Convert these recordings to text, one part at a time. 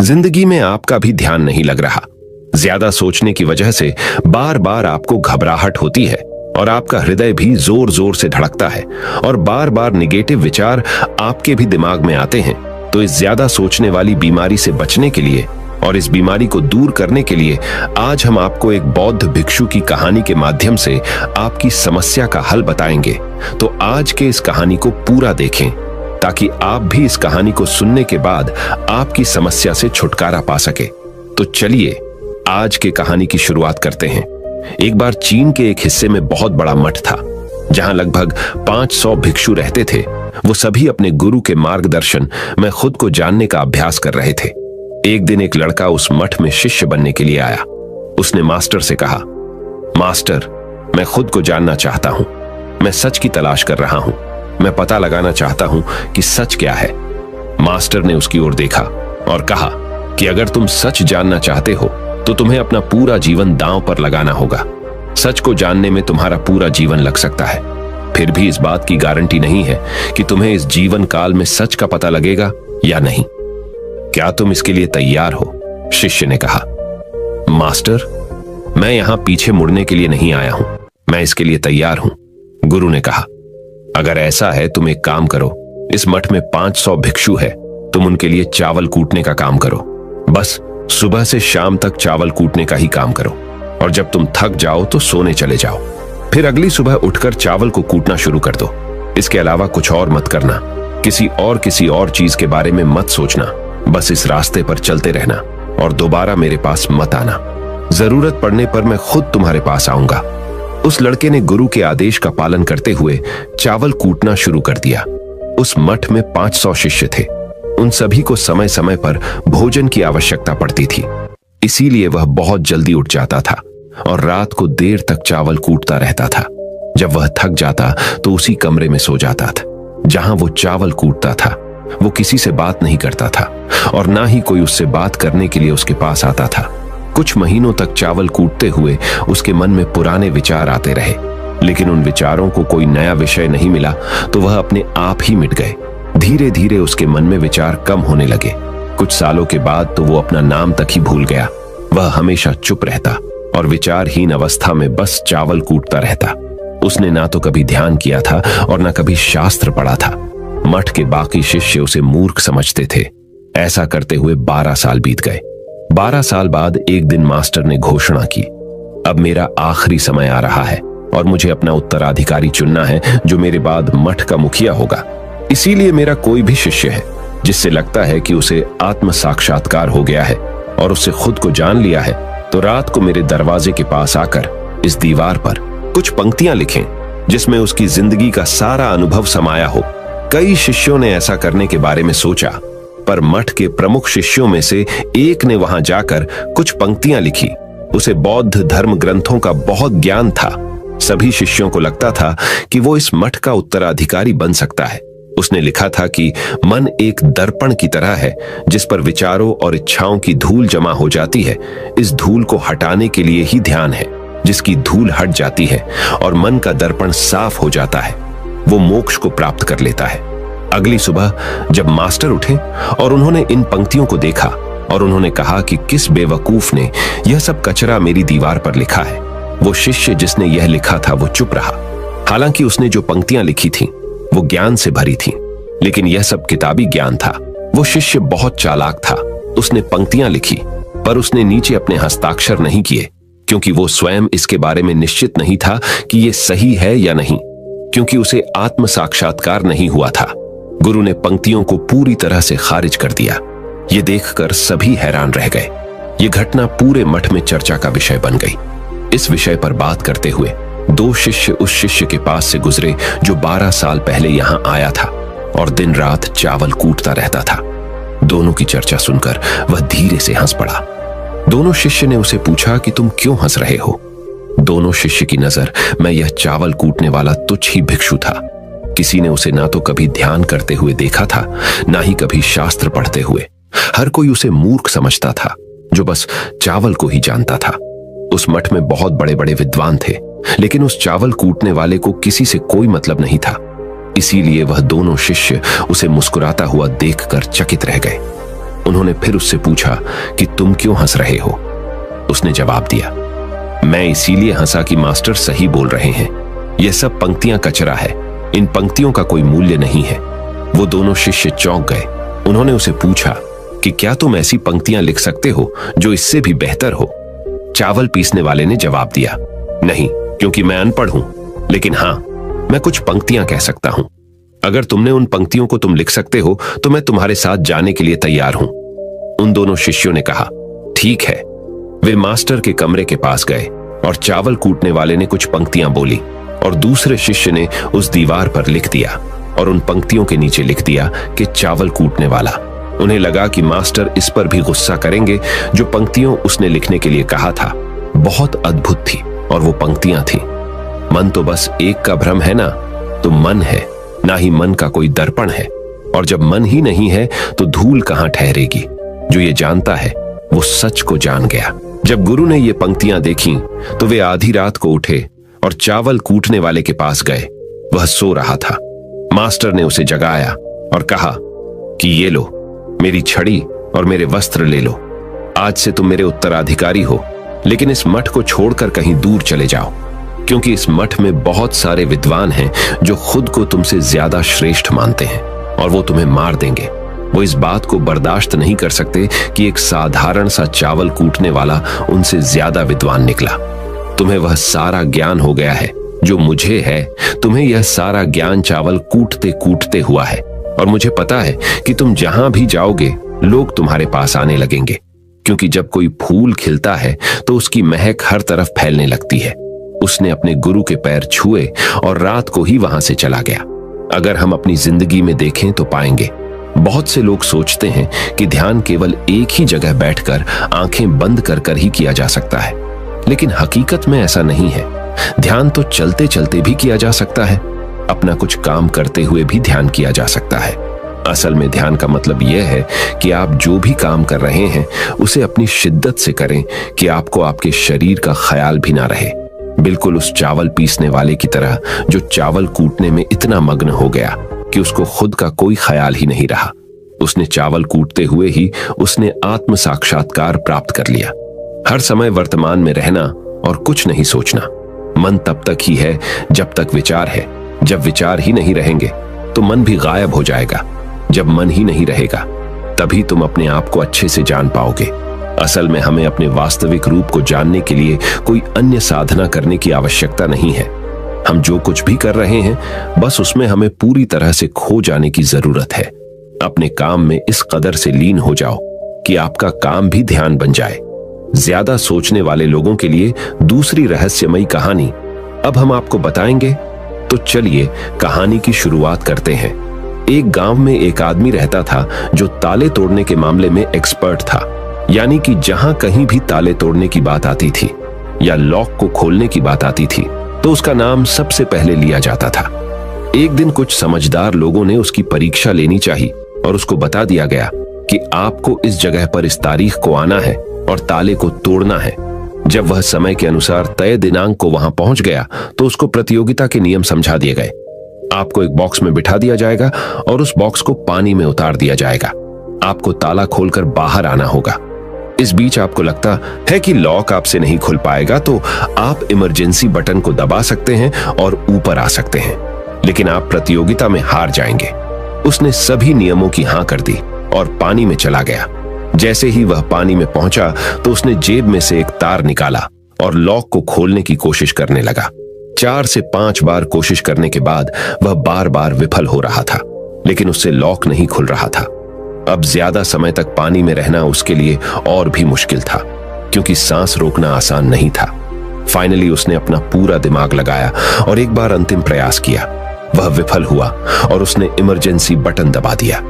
जिंदगी में आपका भी ध्यान नहीं लग रहा। ज्यादा सोचने की वजह से बार बार आपको घबराहट होती है और आपका हृदय भी जोर जोर से धड़कता है और बार बार निगेटिव विचार आपके भी दिमाग में आते हैं। तो इस ज्यादा सोचने वाली बीमारी से बचने के लिए और इस बीमारी को दूर करने के लिए आज हम आपको एक बौद्ध भिक्षु की कहानी के माध्यम से आपकी समस्या का हल बताएंगे। तो आज के इस कहानी को पूरा देखें ताकि आप भी इस कहानी को सुनने के बाद आपकी समस्या से छुटकारा पा सके। तो चलिए आज के कहानी की शुरुआत करते हैं। एक बार चीन के एक हिस्से में बहुत बड़ा मठ था जहां लगभग 500 भिक्षु रहते थे। वो सभी अपने गुरु के मार्गदर्शन में खुद को जानने का अभ्यास कर रहे थे। एक दिन एक लड़का उस मठ में शिष्य बनने के लिए आया। उसने मास्टर से कहा, मास्टर, मैं खुद को जानना चाहता हूं। मैं सच की तलाश कर रहा हूं। मैं पता लगाना चाहता हूं कि सच क्या है। मास्टर ने उसकी ओर देखा और कहा कि अगर तुम सच जानना चाहते हो तो तुम्हें अपना पूरा जीवन दांव पर लगाना होगा। सच को जानने में तुम्हारा पूरा जीवन लग सकता है। फिर भी इस बात की गारंटी नहीं है कि तुम्हें इस जीवन काल में सच का पता लगेगा या नहीं। क्या तुम इसके लिए तैयार हो? शिष्य ने कहा। मास्टर, मैं यहां पीछे मुड़ने के लिए नहीं आया हूं। मैं इसके लिए तैयार हूं। गुरु ने कहा, अगर ऐसा है तुम एक काम करो। इस मठ में 500 भिक्षु है। तुम उनके लिए चावल कूटने का काम करो। बस सुबह से शाम तक चावल कूटने का ही काम करो और जब तुम थक जाओ तो सोने चले जाओ। फिर अगली सुबह उठकर चावल को कूटना शुरू कर दो। इसके अलावा कुछ और मत करना। किसी और चीज के बारे में मत सोचना। बस इस रास्ते पर चलते रहना और दोबारा मेरे पास मत आना। जरूरत पड़ने पर मैं खुद तुम्हारे पास आऊंगा। उस लड़के ने गुरु के आदेश का पालन करते हुए चावल कूटना शुरू कर दिया। उस मठ में 500 शिष्य थे। उन सभी को समय समय पर भोजन की आवश्यकता पड़ती थी, इसीलिए वह बहुत जल्दी उठ जाता था और रात को देर तक चावल कूटता रहता था। जब वह थक जाता तो उसी कमरे में सो जाता था जहां वो चावल कूटता था। वो किसी से बात नहीं करता था और ना ही कोई उससे बात करने के लिए उसके पास आता था। कुछ महीनों तक चावल कूटते हुए उसके मन में पुराने विचार आते रहे, लेकिन उन विचारों को कोई नया विषय नहीं मिला तो वह अपने आप ही मिट गए। धीरे धीरे उसके मन में विचार कम होने लगे। कुछ सालों के बाद तो वो अपना नाम तक ही भूल गया। वह हमेशा चुप रहता और विचारहीन अवस्था में बस चावल कूटता रहता। उसने ना तो कभी ध्यान किया था और ना कभी शास्त्र पढ़ा था। मठ के बाकी शिष्य उसे मूर्ख समझते थे। ऐसा करते हुए 12 साल बीत गए। 12 साल बाद एक दिन मास्टर ने घोषणा की, अब मेरा आखिरी समय आ रहा है और मुझे अपना उत्तराधिकारी चुनना है जो मेरे बाद मठ का मुखिया होगा। इसीलिए मेरा कोई भी शिष्य है जिससे लगता है कि उसे आत्म साक्षात्कार हो गया है और उससे खुद को जान लिया है, तो रात को मेरे दरवाजे के पास आकर इस दीवार पर कुछ पंक्तियां लिखें जिसमें उसकी जिंदगी का सारा अनुभव समाया हो। कई शिष्यों ने ऐसा करने के बारे में सोचा, पर मठ के प्रमुख शिष्यों में से एक ने वहां जाकर कुछ पंक्तियां लिखी। उसे बौद्ध धर्म ग्रंथों का बहुत ज्ञान था। सभी शिष्यों को लगता था कि वो इस मठ का उत्तराधिकारी बन सकता है। उसने लिखा था कि मन एक दर्पण की तरह है जिस पर विचारों और इच्छाओं की धूल जमा हो जाती है। इस धूल को हटाने के लिए ही ध्यान है। जिसकी धूल हट जाती है और मन का दर्पण साफ हो जाता है, वो मोक्ष को प्राप्त कर लेता है। अगली सुबह जब मास्टर उठे और उन्होंने इन पंक्तियों को देखा और उन्होंने कहा कि किस बेवकूफ ने यह सब कचरा मेरी दीवार पर लिखा है। वो शिष्य जिसने यह लिखा था वो चुप रहा। हालांकि उसने जो पंक्तियां लिखी थीं वो ज्ञान से भरी थीं, लेकिन यह सब किताबी ज्ञान था। वो शिष्य बहुत चालाक था। उसने पंक्तियां लिखी पर उसने नीचे अपने हस्ताक्षर नहीं किए, क्योंकि वो स्वयं इसके बारे में निश्चित नहीं था कि ये सही है या नहीं, क्योंकि उसे आत्म साक्षात्कार नहीं हुआ था। गुरु ने पंक्तियों को पूरी तरह से खारिज कर दिया। ये देखकर सभी हैरान रह गए। ये घटना पूरे मठ में चर्चा का विषय बन गई। इस विषय पर बात करते हुए 2 शिष्य उस शिष्य के पास से गुजरे जो 12 साल पहले यहां आया था और दिन रात चावल कूटता रहता था। दोनों की चर्चा सुनकर वह धीरे से हंस पड़ा। दोनों शिष्य ने उसे पूछा कि तुम क्यों हंस रहे हो? दोनों शिष्य की नजर में यह चावल कूटने वाला तुच्छ ही भिक्षु था। किसी ने उसे ना तो कभी ध्यान करते हुए देखा था, ना ही कभी शास्त्र पढ़ते हुए। हर कोई उसे मूर्ख समझता था जो बस चावल को ही जानता था। उस मठ में बहुत बड़े बड़े विद्वान थे, लेकिन उस चावल कूटने वाले को किसी से कोई मतलब नहीं था। इसीलिए वह दोनों शिष्य उसे मुस्कुराता हुआ देखकर चकित रह गए। उन्होंने फिर उससे पूछा कि तुम क्यों हंस रहे हो। उसने जवाब दिया, मैं इसीलिए हंसा कि मास्टर सही बोल रहे हैं। यह सब पंक्तियां कचरा है, इन पंक्तियों का कोई मूल्य नहीं है। वो दोनों शिष्य चौंक गए। उन्होंने उसे पूछा कि क्या तुम ऐसी पंक्तियां लिख सकते हो जो इससे भी बेहतर हो। चावल पीसने वाले ने जवाब दिया, नहीं, क्योंकि मैं अनपढ़ हूं, लेकिन हां, मैं कुछ पंक्तियां कह सकता हूं। अगर तुमने उन पंक्तियों को तुम लिख सकते हो तो मैं तुम्हारे साथ जाने के लिए तैयार हूं। उन दोनों शिष्यों ने कहा, ठीक है। वे मास्टर के कमरे के पास गए और चावल कूटने वाले ने कुछ पंक्तियां बोली और दूसरे शिष्य ने उस दीवार पर लिख दिया और उन पंक्तियों के नीचे लिख दिया कि चावल कूटने वाला। उन्हें लगा कि मास्टर इस पर भी गुस्सा करेंगे। जो पंक्तियों उसने लिखने के लिए कहा था बहुत अद्भुत थी और वो पंक्तियां थी, मन तो बस एक का भ्रम है ना, तो मन है, ना ही मन का कोई दर्पण है। और जब मन ही नहीं है तो धूल कहां ठहरेगी। जो ये जानता है वो सच को जान गया। जब गुरु ने ये पंक्तियां देखी तो वे आधी रात को उठे और चावल कूटने वाले के पास गए। वह सो रहा था। मास्टर ने उसे जगाया और कहा कि ये लो, मेरी छड़ी और मेरे वस्त्र ले लो। आज से तुम मेरे उत्तराधिकारी हो, लेकिन इस मठ को छोड़कर कहीं दूर चले जाओ, क्योंकि इस मठ में बहुत सारे विद्वान हैं जो खुद को तुमसे ज्यादा श्रेष्ठ मानते हैं और वो तुम्हें मार देंगे। वो इस बात को बर्दाश्त नहीं कर सकते कि एक साधारण सा चावल कूटने वाला उनसे ज्यादा विद्वान निकला। तुम्हें वह सारा ज्ञान हो गया है जो मुझे है। तुम्हें यह सारा ज्ञान चावल कूटते कूटते हुआ है और मुझे पता है कि तुम जहां भी जाओगे लोग तुम्हारे पास आने लगेंगे, क्योंकि जब कोई फूल खिलता है तो उसकी महक हर तरफ फैलने लगती है। उसने अपने गुरु के पैर छुए और रात को ही वहां से चला गया। अगर हम अपनी जिंदगी में देखें तो पाएंगे बहुत से लोग सोचते हैं कि ध्यान केवल एक ही जगह बैठकर आंखें बंद कर कर ही किया जा सकता है, लेकिन हकीकत में ऐसा नहीं है। ध्यान तो चलते चलते भी किया जा सकता है, अपना कुछ काम करते हुए भी ध्यान किया जा सकता है। असल में ध्यान का मतलब यह है कि आप जो भी काम कर रहे हैं उसे अपनी शिद्दत से करें कि आपको आपके शरीर का ख्याल भी ना रहे। बिल्कुल उस चावल पीसने वाले की तरह जो चावल कूटने में इतना मग्न हो गया कि उसको खुद का कोई ख्याल ही नहीं रहा। उसने चावल कूटते हुए ही उसने आत्म साक्षात्कार प्राप्त कर लिया। हर समय वर्तमान में रहना और कुछ नहीं सोचना। मन तब तक ही है जब तक विचार है। जब विचार ही नहीं रहेंगे तो मन भी गायब हो जाएगा। जब मन ही नहीं रहेगा तभी तुम अपने आप को अच्छे से जान पाओगे। असल में हमें अपने वास्तविक रूप को जानने के लिए कोई अन्य साधना करने की आवश्यकता नहीं है। हम जो कुछ भी कर रहे हैं बस उसमें हमें पूरी तरह से खो जाने की जरूरत है। अपने काम में इस कदर से लीन हो जाओ कि आपका काम भी ध्यान बन जाए। ज्यादा सोचने वाले लोगों के लिए दूसरी रहस्यमयी कहानी अब हम आपको बताएंगे, तो चलिए कहानी की शुरुआत करते हैं। एक गांव में एक आदमी रहता था जो ताले तोड़ने के मामले में एक्सपर्ट था। यानी कि जहां कहीं भी ताले तोड़ने की बात आती थी या लॉक को खोलने की बात आती थी तो उसका नाम सबसे पहले लिया जाता था। एक दिन कुछ समझदार लोगों ने उसकी परीक्षा लेनी चाहिए और उसको बता दिया गया कि आपको इस जगह पर इस तारीख को आना है और ताले को तोड़ना है। जब वह समय के अनुसार तय दिनांक को वहां पहुंच गया तो उसको प्रतियोगिता के नियम समझा दिए गए। आपको एक बॉक्स में बिठा दिया जाएगा और उस बॉक्स को पानी में उतार दिया जाएगा। आपको ताला खोलकर बाहर आना होगा। इस बीच आपको लगता है कि लॉक आपसे नहीं खुल पाएगा तो आप इमरजेंसी बटन को दबा सकते हैं और ऊपर आ सकते हैं, लेकिन आप प्रतियोगिता में हार जाएंगे। उसने सभी नियमों की हां कर दी और पानी में चला गया। जैसे ही वह पानी में पहुंचा तो उसने जेब में से एक तार निकाला और लॉक को खोलने की कोशिश करने लगा। 4 से 5 बार कोशिश करने के बाद वह बार बार विफल हो रहा था, लेकिन उससे लॉक नहीं खुल रहा था। अब ज्यादा समय तक पानी में रहना उसके लिए और भी मुश्किल था, क्योंकि सांस रोकना आसान नहीं था। फाइनली उसने अपना पूरा दिमाग लगाया और एक बार अंतिम प्रयास किया। वह विफल हुआ और उसने इमरजेंसी बटन दबा दिया।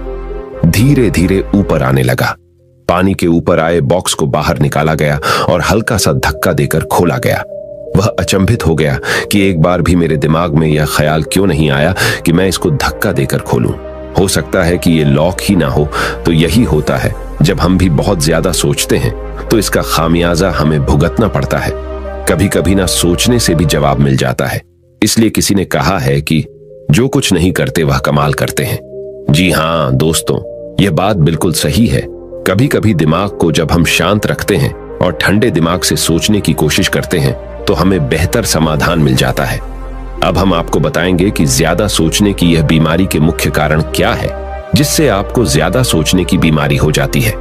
धीरे धीरे ऊपर आने लगा। पानी के ऊपर आए बॉक्स को बाहर निकाला गया और हल्का सा धक्का देकर खोला गया। वह अचंभित हो गया कि एक बार भी मेरे दिमाग में यह ख्याल क्यों नहीं आया कि मैं इसको धक्का देकर खोलूं। हो सकता है कि ये लॉक ही ना हो। तो यही होता है जब हम भी बहुत ज्यादा सोचते हैं तो इसका खामियाजा हमें भुगतना पड़ता है। कभी कभी ना सोचने से भी जवाब मिल जाता है। इसलिए किसी ने कहा है कि जो कुछ नहीं करते वह कमाल करते हैं। जी हाँ दोस्तों, यह बात बिल्कुल सही है। कभी कभी दिमाग को जब हम शांत रखते हैं और ठंडे दिमाग से सोचने की कोशिश करते हैं तो हमें बेहतर समाधान मिल जाता है। अब हम आपको बताएंगे कि ज्यादा सोचने की यह बीमारी के मुख्य कारण क्या है, जिससे आपको ज्यादा सोचने की बीमारी हो जाती है।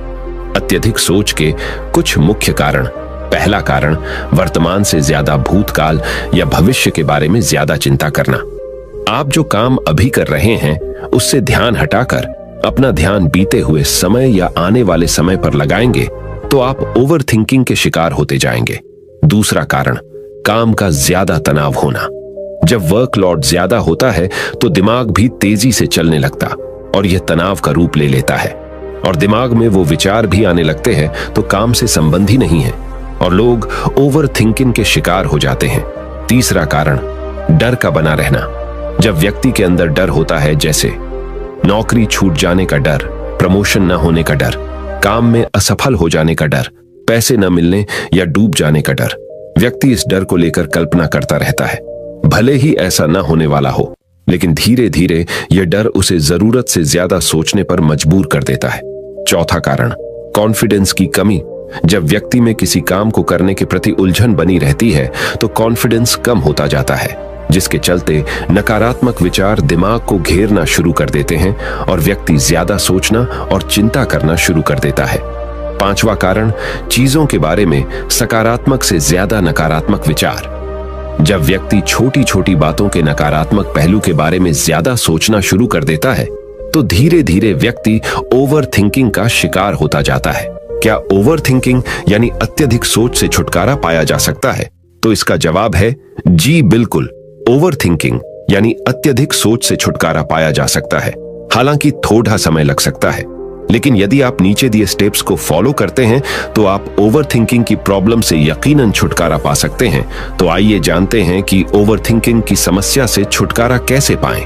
अत्यधिक सोच के कुछ मुख्य कारण। पहला कारण, वर्तमान से ज्यादा भूतकाल या भविष्य के बारे में ज्यादा चिंता करना। आप जो काम अभी कर रहे हैं उससे ध्यान हटाकर अपना ध्यान बीते हुए समय या आने वाले समय पर लगाएंगे तो आप ओवर थिंकिंग के शिकार होते जाएंगे। दूसरा कारण, काम का ज्यादा तनाव होना। जब वर्कलोड ज्यादा होता है तो दिमाग भी तेजी से चलने लगता और यह तनाव का रूप ले लेता है और दिमाग में वो विचार भी आने लगते हैं तो काम से संबंध ही नहीं है और लोग ओवर थिंकिंग के शिकार हो जाते हैं। तीसरा कारण, डर का बना रहना। जब व्यक्ति के अंदर डर होता है, जैसे नौकरी छूट जाने का डर, प्रमोशन न होने का डर, काम में असफल हो जाने का डर, पैसे न मिलने या डूब जाने का डर, व्यक्ति इस डर को लेकर कल्पना करता रहता है। भले ही ऐसा न होने वाला हो, लेकिन धीरे धीरे यह डर उसे जरूरत से ज्यादा सोचने पर मजबूर कर देता है। चौथा कारण, कॉन्फिडेंस की कमी। जब व्यक्ति में किसी काम को करने के प्रति उलझन बनी रहती है तो कॉन्फिडेंस कम होता जाता है, जिसके चलते नकारात्मक विचार दिमाग को घेरना शुरू कर देते हैं और व्यक्ति ज्यादा सोचना और चिंता करना शुरू कर देता है। पांचवा कारण, चीजों के बारे में सकारात्मक से ज्यादा नकारात्मक विचार। जब व्यक्ति छोटी छोटी बातों के नकारात्मक पहलू के बारे में ज्यादा सोचना शुरू कर देता है तो धीरे धीरे व्यक्ति ओवर थिंकिंग का शिकार होता जाता है। क्या ओवर थिंकिंग यानी अत्यधिक सोच से छुटकारा पाया जा सकता है? तो इसका जवाब है जी बिल्कुल। ओवर थिंकिंग यानी अत्यधिक सोच से छुटकारा पाया जा सकता है, हालांकि थोड़ा समय लग सकता है, लेकिन यदि आप नीचे दिए स्टेप्स को फॉलो करते हैं तो आप ओवर थिंकिंग की प्रॉब्लम से यकीनन छुटकारा पा सकते हैं। तो आइए जानते हैं कि ओवर थिंकिंग की समस्या से छुटकारा कैसे पाएं।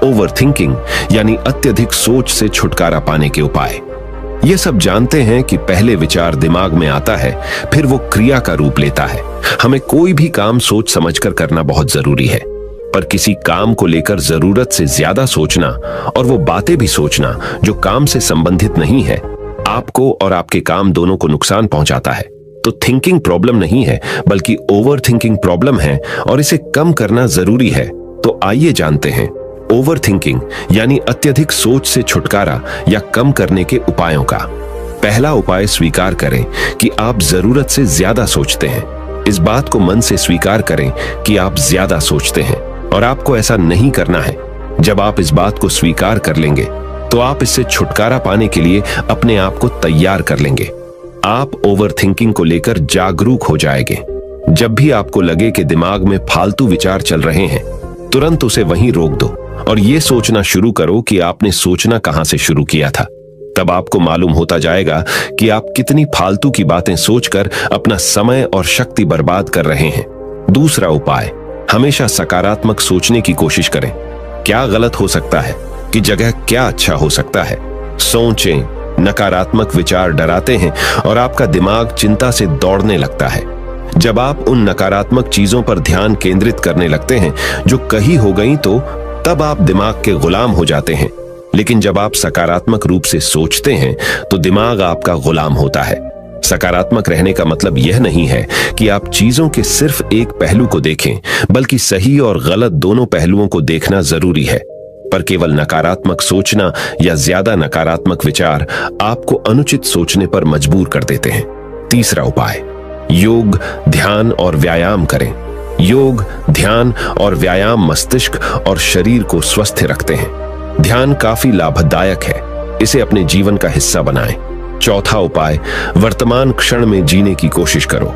ओवर थिंकिंग यानी अत्यधिक सोच से छुटकारा पाने के उपाय। ये सब जानते हैं कि पहले विचार दिमाग में आता है, फिर वो क्रिया का रूप लेता है। हमें कोई भी काम सोच समझकर करना बहुत जरूरी है, पर किसी काम को लेकर जरूरत से ज्यादा सोचना और वो बातें भी सोचना जो काम से संबंधित नहीं है, आपको और आपके काम दोनों को नुकसान पहुंचाता है। तो थिंकिंग प्रॉब्लम नहीं है, बल्कि ओवर थिंकिंग प्रॉब्लम है और इसे कम करना जरूरी है। तो आइए जानते हैं ओवर थिंकिंग यानी अत्यधिक सोच से छुटकारा या कम करने के उपायों का। पहला उपाय, स्वीकार करें कि आप जरूरत से ज्यादा सोचते हैं। इस बात को मन से स्वीकार करें कि आप ज्यादा सोचते हैं और आपको ऐसा नहीं करना है। जब आप इस बात को स्वीकार कर लेंगे तो आप इससे छुटकारा पाने के लिए अपने आप को तैयार कर लेंगे। आप ओवर थिंकिंग को लेकर जागरूक हो जाएंगे। जब भी आपको लगे कि दिमाग में फालतू विचार चल रहे हैं, तुरंत उसे वहीं रोक दो और ये सोचना शुरू करो कि आपने सोचना कहां से शुरू किया था। तब आपको मालूम होता जाएगा कि आप कितनी फालतू की बातें सोचकर अपना समय और शक्ति बर्बाद कर रहे हैं। दूसरा उपाय, हमेशा सकारात्मक सोचने की कोशिश करें। क्या गलत हो सकता है कि जगह क्या अच्छा हो सकता है। सोचें। नकारात्मक विचार डराते हैं और आपका दिमाग चिंता से दौड़ने लगता है। जब आप उन नकारात्मक चीजों पर ध्यान केंद्रित करने लगते हैं जो कही हो गई, तो तब आप दिमाग के गुलाम हो जाते हैं। लेकिन जब आप सकारात्मक रूप से सोचते हैं तो दिमाग आपका गुलाम होता है। सकारात्मक रहने का मतलब यह नहीं है कि आप चीजों के सिर्फ एक पहलू को देखें, बल्कि सही और गलत दोनों पहलुओं को देखना जरूरी है। पर केवल नकारात्मक सोचना या ज्यादा नकारात्मक विचार आपको अनुचित सोचने पर मजबूर कर देते हैं। तीसरा उपाय, योग, ध्यान और व्यायाम करें। योग, ध्यान और व्यायाम मस्तिष्क और शरीर को स्वस्थ रखते हैं। ध्यान काफी लाभदायक है, इसे अपने जीवन का हिस्सा बनाएं। चौथा उपाय, वर्तमान क्षण में जीने की कोशिश करो।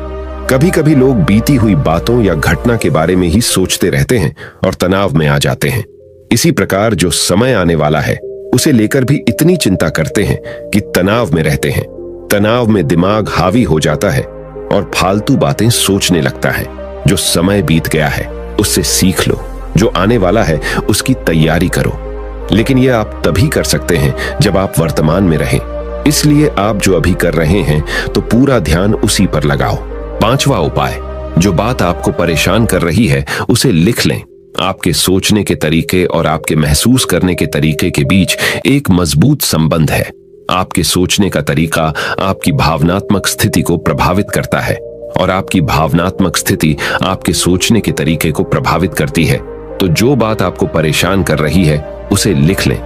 कभी कभी लोग बीती हुई बातों या घटना के बारे में ही सोचते रहते हैं और तनाव में आ जाते हैं। इसी प्रकार जो समय आने वाला है उसे लेकर भी इतनी चिंता करते हैं कि तनाव में रहते हैं। तनाव में दिमाग हावी हो जाता है और फालतू बातें सोचने लगता है। जो समय बीत गया है उससे सीख लो, जो आने वाला है उसकी तैयारी करो। लेकिन यह आप तभी कर सकते हैं जब आप वर्तमान में रहें। इसलिए आप जो अभी कर रहे हैं तो पूरा ध्यान उसी पर लगाओ। पांचवा उपाय, जो बात आपको परेशान कर रही है उसे लिख लें। आपके सोचने के तरीके और आपके महसूस करने के तरीके के बीच एक मजबूत संबंध है। आपके सोचने का तरीका आपकी भावनात्मक स्थिति को प्रभावित करता है और आपकी भावनात्मक स्थिति आपके सोचने के तरीके को प्रभावित करती है। तो जो बात आपको परेशान कर रही है उसे लिख लें।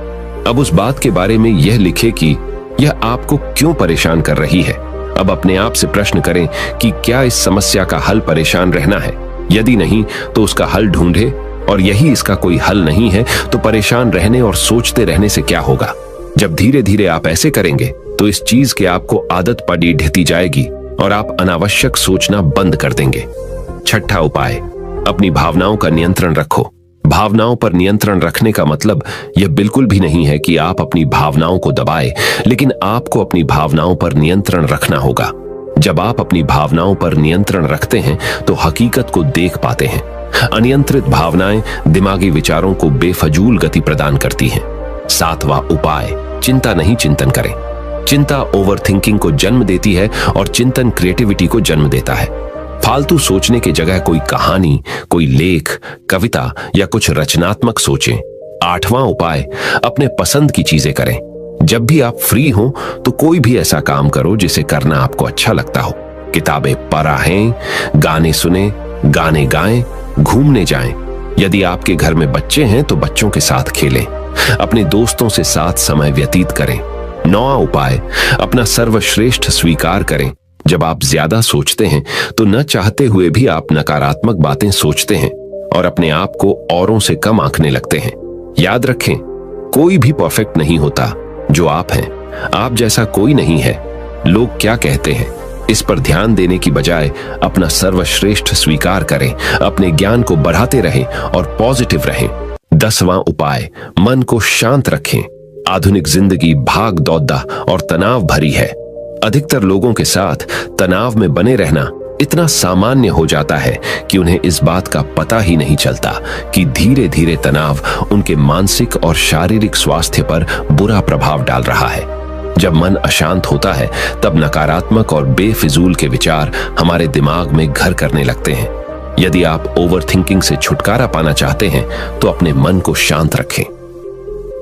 अब उस बात के बारे में यह लिखें कि यह आपको क्यों परेशान कर रही है। अब अपने आप से प्रश्न करें कि क्या इस समस्या का हल परेशान रहना है। यदि नहीं तो उसका हल ढूंढे, और यही इसका कोई हल नहीं है तो परेशान रहने और सोचते रहने से क्या होगा। जब धीरे धीरे आप ऐसे करेंगे तो इस चीज की आपको आदत पड़ी ढहती जाएगी और आप अनावश्यक सोचना बंद कर देंगे। छठा उपाय, अपनी भावनाओं का नियंत्रण रखो। भावनाओं पर नियंत्रण रखने का मतलब यह बिल्कुल भी नहीं है कि आप अपनी भावनाओं को दबाएं, लेकिन आपको अपनी भावनाओं पर नियंत्रण रखना होगा। जब आप अपनी भावनाओं पर नियंत्रण रखते हैं तो हकीकत को देख पाते हैं। अनियंत्रित भावनाएं दिमागी विचारों को बेफजूल गति प्रदान करती हैं। सातवां उपाय, चिंता नहीं चिंतन करें। चिंता ओवरथिंकिंग को जन्म देती है और चिंतन क्रिएटिविटी को जन्म देता है। फालतू सोचने की जगह कोई कहानी, कोई लेख, कविता या कुछ रचनात्मक सोचें। आठवां उपाय, अपने पसंद की चीजें करें। जब भी आप फ्री हो तो कोई भी ऐसा काम करो जिसे करना आपको अच्छा लगता हो। किताबें पढ़ें, गाने सुने, गाने गाएं, घूमने जाएं। यदि आपके घर में बच्चे हैं तो बच्चों के साथ खेलें। अपने दोस्तों से साथ समय व्यतीत करें। नौवां उपाय, अपना सर्वश्रेष्ठ स्वीकार करें। जब आप ज्यादा सोचते हैं तो न चाहते हुए भी आप नकारात्मक बातें सोचते हैं और अपने आप को औरों से कम आंकने लगते हैं। याद रखें, कोई भी परफेक्ट नहीं होता। जो आप हैं, आप जैसा कोई नहीं है। लोग क्या कहते हैं इस पर ध्यान देने की बजाय अपना सर्वश्रेष्ठ स्वीकार करें, अपने ज्ञान को बढ़ाते रहें और पॉजिटिव रहें। 10वां उपाय, मन को शांत रखें। आधुनिक जिंदगी भाग दौड़ और तनाव भरी है। अधिकतर लोगों के साथ तनाव में बने रहना इतना सामान्य हो जाता है कि उन्हें इस बात का पता ही नहीं चलता कि धीरे धीरे तनाव उनके मानसिक और शारीरिक स्वास्थ्य पर बुरा प्रभाव डाल रहा है। जब मन अशांत होता है तब नकारात्मक और बेफिजूल के विचार हमारे दिमाग में घर करने लगते हैं। यदि आप ओवरथिंकिंग से छुटकारा पाना चाहते हैं तो अपने मन को शांत रखें।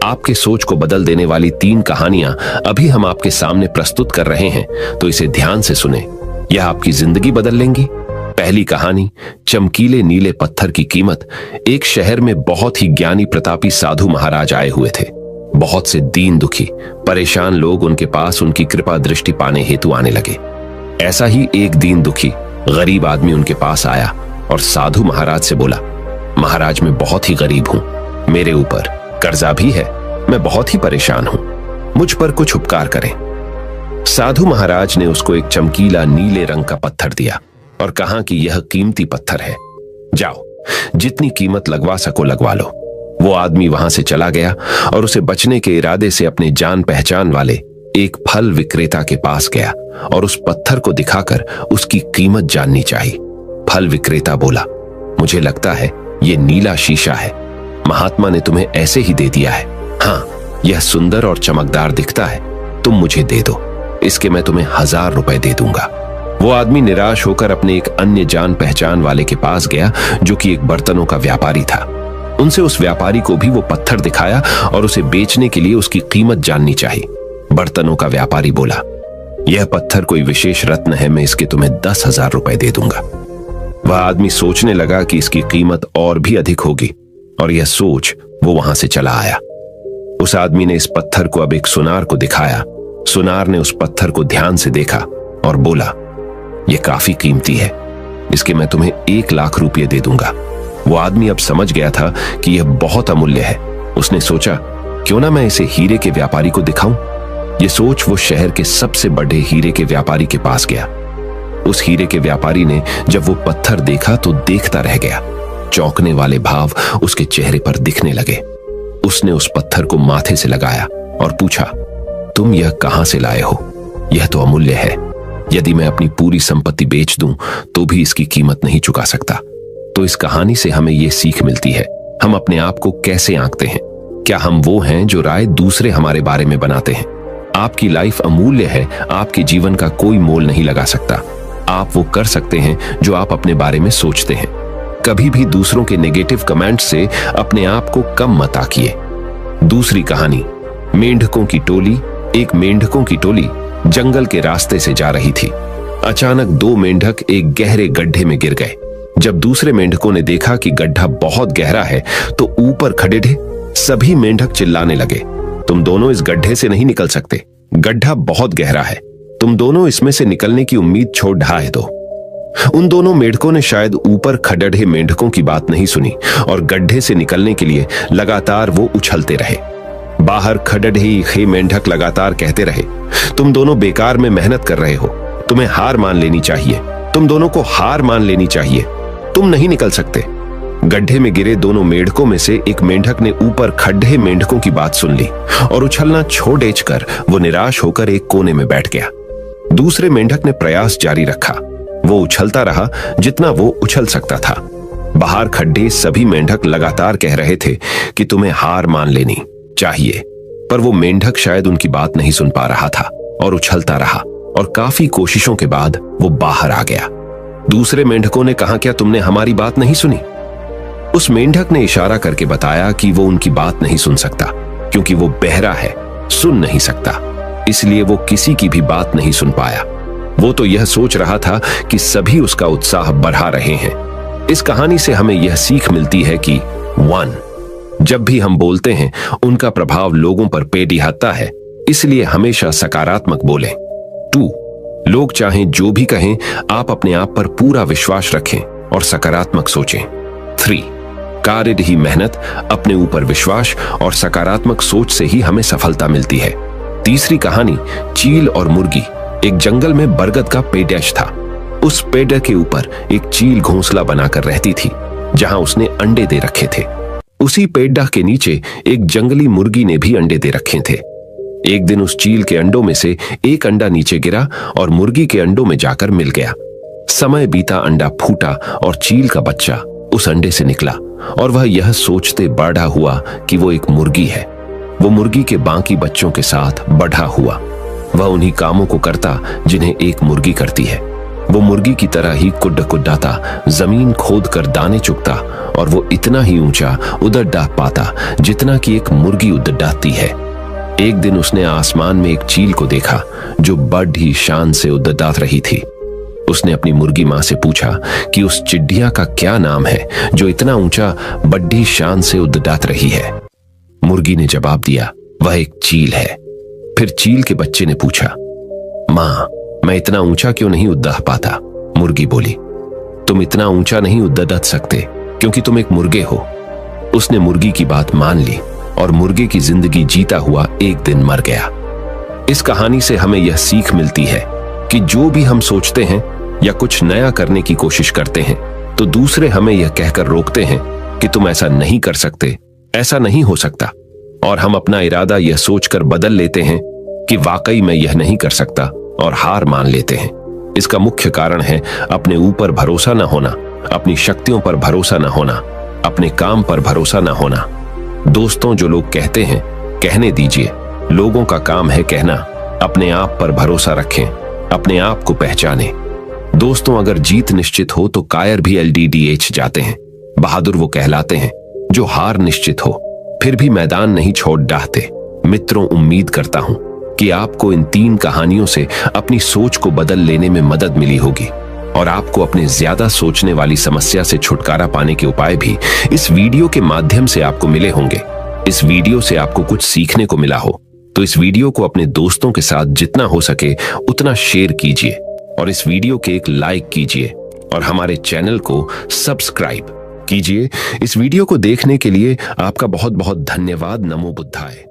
आपके सोच को बदल देने वाली 3 कहानियां अभी हम आपके सामने प्रस्तुत कर रहे हैं, तो इसे ध्यान से सुने। यह आपकी जिंदगी बदल लेंगी। पहली कहानी, चमकीले नीले पत्थर की कीमत। एक शहर में बहुत ही ज्ञानी प्रतापी साधु महाराज आए हुए थे। बहुत से दीन दुखी परेशान लोग उनके पास उनकी कृपा दृष्टि पाने हेतु आने लगे। ऐसा ही एक दीन दुखी गरीब आदमी उनके पास आया और साधु महाराज से बोला, महाराज मैं बहुत ही गरीब हूं, मेरे ऊपर कर्जा भी है, मैं बहुत ही परेशान हूं, मुझ पर कुछ उपकार करें। साधु महाराज ने उसको एक चमकीला नीले रंग का पत्थर दिया और कहा कि यह कीमती पत्थर है, जाओ जितनी कीमत लगवा सको लगवा लो। वो आदमी वहां से चला गया और उसे बचने के इरादे से अपने जान पहचान वाले एक फल विक्रेता के पास गया और उस पत्थर को दिखाकर उसकी कीमत जाननी चाहिए। फल विक्रेता बोला, मुझे लगता है ये नीला शीशा है, महात्मा ने तुम्हें ऐसे ही दे दिया है। हाँ, यह सुंदर और चमकदार दिखता है, तुम मुझे दे दो, इसके मैं तुम्हें 1000 रुपए दे दूंगा। वो आदमी निराश होकर अपने एक अन्य जान पहचान वाले के पास गया जो कि एक बर्तनों का व्यापारी था। उनसे उस व्यापारी को भी वो पत्थर दिखाया और उसे बेचने के लिए उसकी कीमत जाननी चाहिए। बर्तनों का व्यापारी बोला, यह पत्थर कोई विशेष रत्न है, मैं इसके तुम्हें 10,000 रुपए दे दूंगा। वह आदमी सोचने लगा कि इसकी कीमत और भी अधिक होगी और यह सोच वो वहां से चला आया। उस आदमी ने इस पत्थर को अब एक सुनार को दिखाया। सुनार ने उस पत्थर को ध्यान से देखा और बोला, यह काफी कीमती है, इसके मैं तुम्हें 1 लाख रुपये दे दूंगा। वो आदमी अब समझ गया था कि यह बहुत अमूल्य है। उसने सोचा, क्यों ना मैं इसे हीरे के व्यापारी को दिखाऊं। यह सोच वो शहर के सबसे बड़े हीरे के व्यापारी के पास गया। उस हीरे के व्यापारी ने जब वो पत्थर देखा तो देखता रह गया। चौंकने वाले भाव उसके चेहरे पर दिखने लगे। उसने उस पत्थर को माथे से लगाया और पूछा, तुम यह कहां से लाए हो? यह तो अमूल्य है, यदि मैं अपनी पूरी संपत्ति बेच दूं तो भी इसकी कीमत नहीं चुका सकता। तो इस कहानी से हमें यह सीख मिलती है, हम अपने आप को कैसे आंकते हैं। क्या हम वो हैं जो राय दूसरे हमारे बारे में बनाते हैं? आपकी लाइफ अमूल्य है, आपके जीवन का कोई मोल नहीं लगा सकता। आप वो कर सकते हैं जो आप अपने बारे में सोचते हैं। कभी भी दूसरों के नेगेटिव कमेंट से अपने आप को कम मत आंकिए। दूसरी कहानी, मेंढकों की टोली, एक मेंढकों की टोली जंगल के रास्ते से जा रही थी। अचानक दो मेंढक एक गहरे गड्ढे में गिर गए। जब दूसरे मेंढकों ने देखा कि गड्ढा बहुत गहरा है तो ऊपर खड़े थे सभी मेंढक चिल्लाने लगे, तुम दोनों इस गड्ढे से नहीं निकल सकते, गड्ढा बहुत गहरा है, तुम दोनों इसमें से निकलने की उम्मीद छोड़ ढाए दो। उन दोनों मेंढकों ने शायद ऊपर खड़े मेंढकों की बात नहीं सुनी और गड्ढे से निकलने के लिए लगातार वो उछलते रहे। बाहर खड़े मेंढक लगातार कहते रहे, तुम दोनों बेकार में मेहनत कर रहे हो, तुम्हें हार मान लेनी चाहिए, तुम दोनों को हार मान लेनी चाहिए, तुम नहीं निकल सकते। गड्ढे में गिरे दोनों मेंढकों में से एक मेंढक ने ऊपर खड़े मेंढकों की बात सुन ली और उछलना छोड़ देकर वो निराश होकर एक कोने में बैठ गया। दूसरे मेंढक ने प्रयास जारी रखा, वो उछलता रहा जितना वो उछल सकता था। बाहर खड़े सभी मेंढक लगातार कह रहे थे कि तुम्हें हार मान लेनी चाहिए, पर वो मेंढक शायद उनकी बात नहीं सुन पा रहा था और उछलता रहा और काफी कोशिशों के बाद वो बाहर आ गया। दूसरे मेंढकों ने कहा, क्या तुमने हमारी बात नहीं सुनी? उस मेंढक ने इशारा करके बताया कि वो उनकी बात नहीं सुन सकता क्योंकि वो बहरा है, सुन नहीं सकता, इसलिए वो किसी की भी बात नहीं सुन पाया। वो तो यह सोच रहा था कि सभी उसका उत्साह बढ़ा रहे हैं। इस कहानी से हमें यह सीख मिलती है कि 1. जब भी हम बोलते हैं उनका प्रभाव लोगों पर पेढ़ाता है, इसलिए हमेशा सकारात्मक बोलें। 2. लोग चाहें जो भी कहें, आप अपने आप पर पूरा विश्वास रखें और सकारात्मक सोचें। 3. कार्य ही मेहनत, अपने ऊपर विश्वास और सकारात्मक सोच से ही हमें सफलता मिलती है। तीसरी कहानी, चील और मुर्गी। एक जंगल में बरगद का पेड़ था। उस पेड़ के ऊपर एक चील घोंसला बनाकर रहती थी जहां उसने अंडे दे रखे थे। उसी पेड़ के नीचे एक जंगली मुर्गी ने भी अंडे दे रखे थे। एक दिन उस चील के अंडों में से एक अंडा नीचे गिरा और मुर्गी के अंडों में जाकर मिल गया। समय बीता, अंडा फूटा और चील का बच्चा उस अंडे से निकला और वह यह सोचते बड़ा हुआ कि वो एक मुर्गी है। वो मुर्गी के बाकी बच्चों के साथ बढ़ा हुआ। वह उन्हीं कामों को करता जिन्हें एक मुर्गी करती है। वो मुर्गी की तरह ही कुड्डाता, जमीन खोद कर दाने चुगता और वो इतना ही ऊंचा उड़द डाह पाता जितना कि एक मुर्गी उड़द डाहती है। एक दिन उसने आसमान में एक चील को देखा जो बड़ी शान से उड़द डाह रही थी। उसने अपनी मुर्गी मां से पूछा कि उस चिड़िया का क्या नाम है जो इतना ऊंचा बड़ी शान से उड़द डाह रही है। मुर्गी ने जवाब दिया, वह एक चील है। फिर चील के बच्चे ने पूछा, मां, मैं इतना ऊंचा क्यों नहीं उड़द डाह पाता? मुर्गी बोली, तुम इतना ऊंचा नहीं उड़द डाह सकते क्योंकि तुम एक मुर्गे हो। उसने मुर्गी की बात मान ली और मुर्गे की जिंदगी जीता हुआ एक दिन मर गया। इस कहानी से हमें यह सीख मिलती है कि जो भी हम सोचते हैं या कुछ नया करने की कोशिश करते हैं तो दूसरे हमें यह कहकर रोकते हैं कि तुम ऐसा नहीं कर सकते, ऐसा नहीं हो सकता, और हम अपना इरादा यह सोचकर बदल लेते हैं कि वाकई मैं यह नहीं कर सकता और हार मान लेते हैं। इसका मुख्य कारण है अपने ऊपर भरोसा न होना, अपनी शक्तियों पर भरोसा न होना, अपने काम पर भरोसा न होना। दोस्तों, जो लोग कहते हैं कहने दीजिए, लोगों का काम है कहना। अपने आप पर भरोसा रखें, अपने आप को पहचानें। दोस्तों, अगर जीत निश्चित हो तो कायर भी LDDH जाते हैं। बहादुर वो कहलाते हैं जो हार निश्चित हो फिर भी मैदान नहीं छोड़ डाहते। मित्रों, उम्मीद करता हूं कि आपको इन 3 कहानियों से अपनी सोच को बदल लेने में मदद मिली होगी और आपको अपने ज्यादा सोचने वाली समस्या से छुटकारा पाने के उपाय भी इस वीडियो के माध्यम से आपको मिले होंगे। इस वीडियो से आपको कुछ सीखने को मिला हो तो इस वीडियो को अपने दोस्तों के साथ जितना हो सके उतना शेयर कीजिए और इस वीडियो के एक लाइक कीजिए और हमारे चैनल को सब्सक्राइब कीजिए। इस वीडियो को देखने के लिए आपका बहुत बहुत धन्यवाद। नमो बुद्धाय।